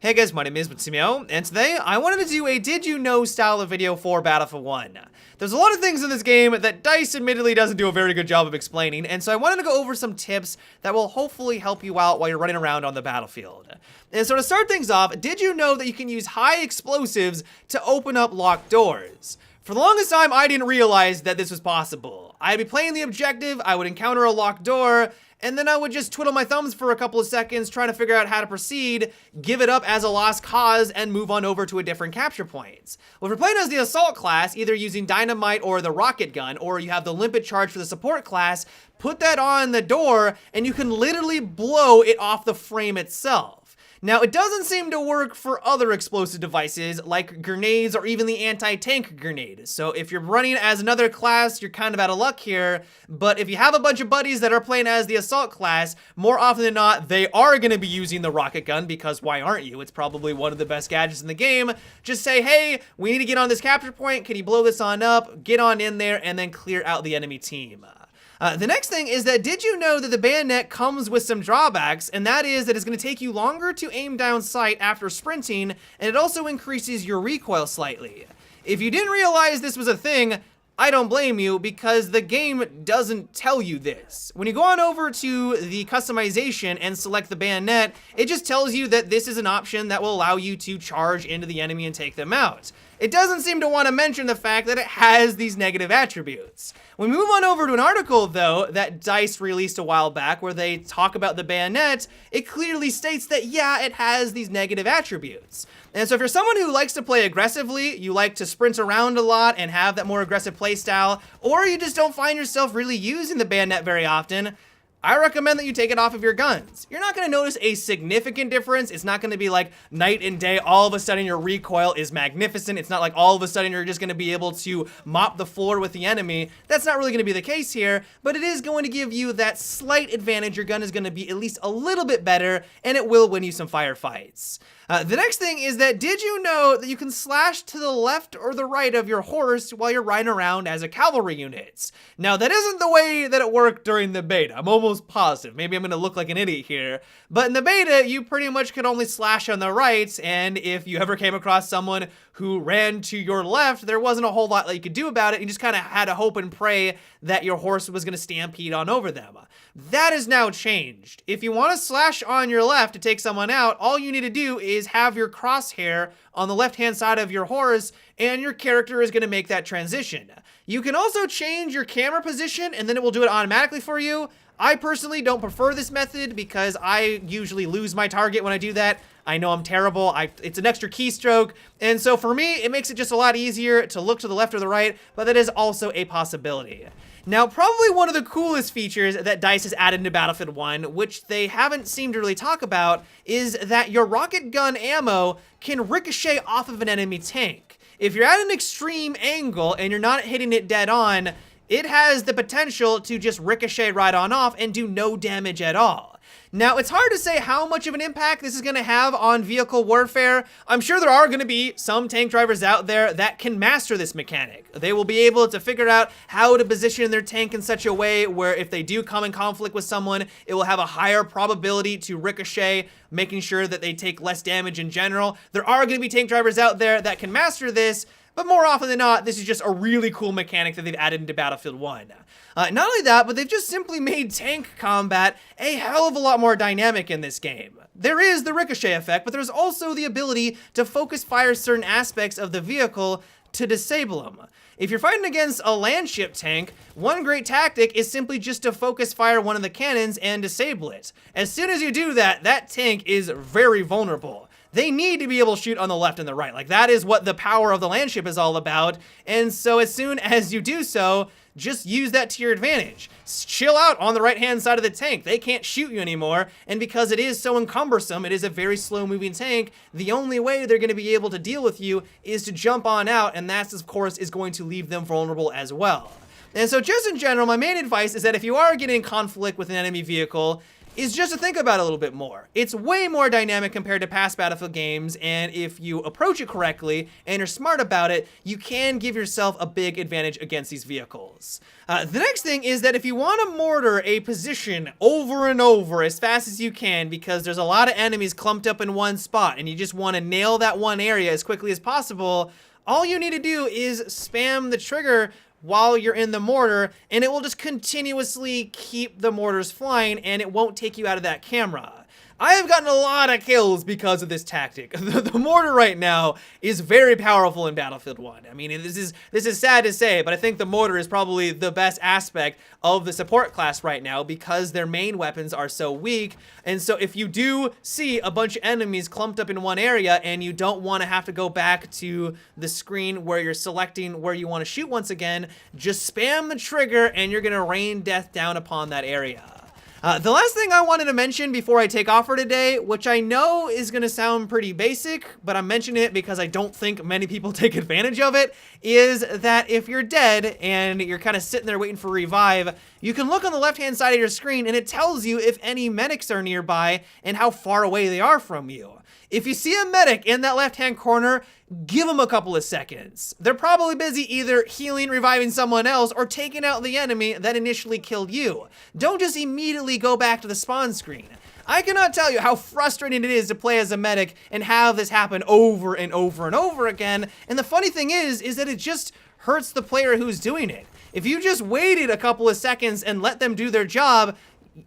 Hey guys, my name is Matsumo, and today I wanted to do a Did You Know style of video for Battlefield 1. There's a lot of things in this game that DICE admittedly doesn't do a very good job of explaining, and so I wanted to go over some tips that will hopefully help you out while you're running around on the battlefield. And so to start things off, did you know that you can use high explosives to open up locked doors? For the longest time, I didn't realize that this was possible. I'd be playing the objective, I would encounter a locked door, and then I would just twiddle my thumbs for a couple of seconds trying to figure out how to proceed, give it up as a lost cause, and move on over to a different capture point. Well, if you're playing as the assault class, either using dynamite or the rocket gun, or you have the limpet charge for the support class, put that on the door, and you can literally blow it off the frame itself. Now, it doesn't seem to work for other explosive devices like grenades or even the anti-tank grenade. So if you're running as another class, you're kind of out of luck here. But if you have a bunch of buddies that are playing as the assault class, more often than not, they are going to be using the rocket gun because why aren't you? It's probably one of the best gadgets in the game. Just say, hey, we need to get on this capture point. Can you blow this on up? Get on in there and then clear out the enemy team. The next thing is that did you know that the bayonet comes with some drawbacks, and that is that it's going to take you longer to aim down sight after sprinting, and it also increases your recoil slightly. If you didn't realize this was a thing, I don't blame you because the game doesn't tell you this. When you go on over to the customization and select the bayonet, it just tells you that this is an option that will allow you to charge into the enemy and take them out. It doesn't seem to want to mention the fact that it has these negative attributes. When we move on over to an article, though, that DICE released a while back where they talk about the bayonet, it clearly states that, yeah, it has these negative attributes. And so if you're someone who likes to play aggressively, you like to sprint around a lot and have that more aggressive play style, or you just don't find yourself really using the bayonet very often, I recommend that you take it off of your guns. You're not going to notice a significant difference. It's not going to be like night and day. All of a sudden your recoil is magnificent. It's not like all of a sudden you're just going to be able to mop the floor with the enemy. That's not really going to be the case here, but it is going to give you that slight advantage. Your gun is going to be at least a little bit better, and it will win you some firefights. The next thing is that did you know that you can slash to the left or the right of your horse while you're riding around as a cavalry unit? Now, that isn't the way that it worked during the beta. I'm almost positive. Maybe I'm going to look like an idiot here. But in the beta, you pretty much could only slash on the right, and if you ever came across someone who ran to your left, there wasn't a whole lot that you could do about it. You just kind of had to hope and pray that your horse was going to stampede on over them. That is now changed. If you want to slash on your left to take someone out, all you need to do is have your crosshair on the left-hand side of your horse, and your character is going to make that transition. You can also change your camera position, and then it will do it automatically for you. I personally don't prefer this method because I usually lose my target when I do that. I know I'm terrible. It's an extra keystroke. And so for me, it makes it just a lot easier to look to the left or the right, but that is also a possibility. Now, probably one of the coolest features that DICE has added into Battlefield 1, which they haven't seemed to really talk about, is that your rocket gun ammo can ricochet off of an enemy tank. If you're at an extreme angle and you're not hitting it dead on, it has the potential to just ricochet right on off and do no damage at all. Now, it's hard to say how much of an impact this is going to have on vehicle warfare. I'm sure there are going to be some tank drivers out there that can master this mechanic. They will be able to figure out how to position their tank in such a way where if they do come in conflict with someone, it will have a higher probability to ricochet, making sure that they take less damage in general. There are going to be tank drivers out there that can master this, but more often than not, this is just a really cool mechanic that they've added into Battlefield 1. Not only that, but they've just simply made tank combat a hell of a lot more dynamic in this game. There is the ricochet effect, but there's also the ability to focus fire certain aspects of the vehicle to disable them. If you're fighting against a landship tank, one great tactic is simply just to focus fire one of the cannons and disable it. As soon as you do that, that tank is very vulnerable. They need to be able to shoot on the left and the right. Like, that is what the power of the landship is all about. And so as soon as you do so, just use that to your advantage. Chill out on the right-hand side of the tank. They can't shoot you anymore. And because it is so encumbersome, it is a very slow-moving tank, the only way they're going to be able to deal with you is to jump on out, and that, of course, is going to leave them vulnerable as well. And so just in general, my main advice is that if you are getting in conflict with an enemy vehicle, is just to think about it a little bit more. It's way more dynamic compared to past Battlefield games, and if you approach it correctly and are smart about it, you can give yourself a big advantage against these vehicles. The next thing is that if you want to mortar a position over and over as fast as you can, because there's a lot of enemies clumped up in one spot and you just want to nail that one area as quickly as possible, all you need to do is spam the trigger while you're in the mortar, and it will just continuously keep the mortars flying, and it won't take you out of that camera. I have gotten a lot of kills because of this tactic. The mortar right now is very powerful in Battlefield 1. I mean, this is sad to say, but I think the mortar is probably the best aspect of the support class right now because their main weapons are so weak. And so if you do see a bunch of enemies clumped up in one area and you don't want to have to go back to the screen where you're selecting where you want to shoot once again, just spam the trigger and you're going to rain death down upon that area. The last thing I wanted to mention before I take off for today, which I know is going to sound pretty basic, but I'm mentioning it because I don't think many people take advantage of it, is that if you're dead and you're kind of sitting there waiting for revive, you can look on the left-hand side of your screen and it tells you if any medics are nearby and how far away they are from you. If you see a medic in that left-hand corner, give them a couple of seconds. They're probably busy either healing, reviving someone else, or taking out the enemy that initially killed you. Don't just immediately go back to the spawn screen. I cannot tell you how frustrating it is to play as a medic and have this happen over and over and over again. And the funny thing is that it just hurts the player who's doing it. If you just waited a couple of seconds and let them do their job,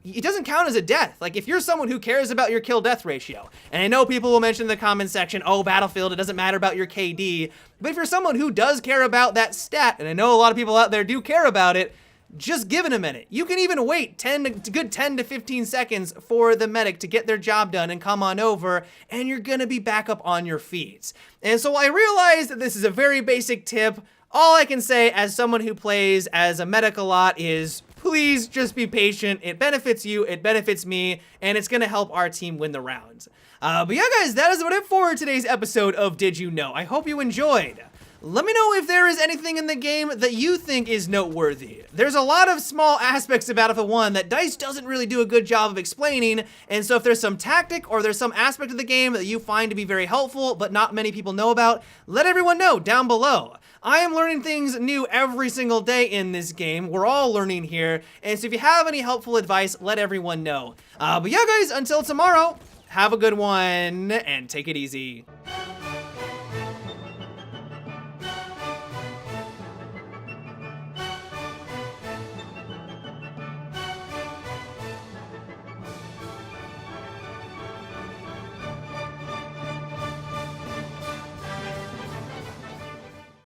it doesn't count as a death. Like, if you're someone who cares about your kill-death ratio, and I know people will mention in the comment section, oh, Battlefield, it doesn't matter about your KD, but if you're someone who does care about that stat, and I know a lot of people out there do care about it, just give it a minute. You can even wait 10 to 15 seconds for the medic to get their job done and come on over, and you're gonna be back up on your feet. And so I realize that this is a very basic tip. All I can say as someone who plays as a medic a lot is, please just be patient. It benefits you, it benefits me, and it's gonna help our team win the rounds. But yeah, guys, that is about it for today's episode of Did You Know? I hope you enjoyed. Let me know if there is anything in the game that you think is noteworthy. There's a lot of small aspects of Battlefield 1 that DICE doesn't really do a good job of explaining, and so if there's some tactic or there's some aspect of the game that you find to be very helpful but not many people know about, let everyone know down below. I am learning things new every single day in this game. We're all learning here, and so if you have any helpful advice, let everyone know. But yeah, guys, until tomorrow, have a good one, and take it easy.